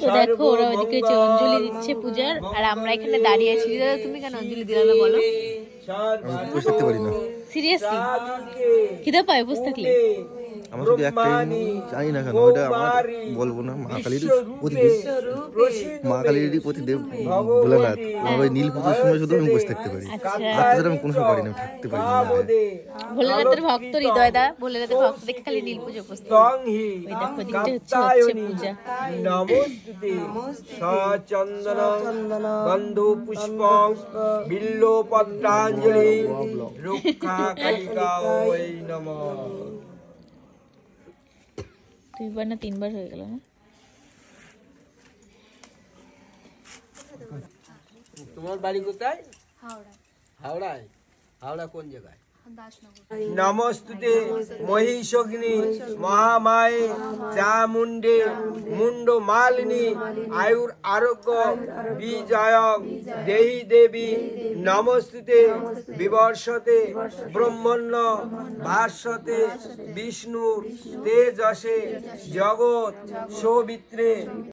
তো দেখো ওরা ওইদিকে যে অঞ্জলি দিচ্ছে পূজার, আর আমরা এখানে দাঁড়িয়ে আছি। দাদা তুমি কেন অঞ্জলি দিলে না বলো? আমি বসে থাকতে পারি না। সিরিয়াসলি খিদে পায় বসে থাকলে? আমার শুধু একটাই, জানি না কেন ওটা আমার বলবো না, মা কালীর প্রতিদেব, মা কালীরই প্রতিদেব ভোলানাথ। আমার ওই নীল পুজোর সময় শুধু আমি বসে থাকতে পারি, আচ্ছা, আর তাছাড়া আমি কোনো সময় পারি না, আমি থাকতে পারি না। ভোলেনাথের ভক্ত হৃদয় দা, ভোলেনাথের ভক্ত দেখে খালি নীল পুজো বসতে। ওই দেখো দিকটা হচ্ছে পূজা। নমস্তুতে সচন্দন গন্ধ পুষ্পং বিল্লো পত্রাঞ্জলি রক্ষা কালিকা ওই নমঃ। দুইবার না তিনবার হয়ে গেল না? তোমার বাড়ি কোথায়? হাওড়ায়। হাওড়া কোন জায়গায়? নমস্তুতে মহিষগ্নি মহামায়ে চামুণ্ডে মুন্ড মালিনী আয়ুর আরোগ্য বিজয়ং দেহি দেবী। নমস্তুতে বিবর্ষতে ব্রহ্মণ্য ভাস্বতে বিষ্ণুর তেজসে জগৎ সৌমিত্রে।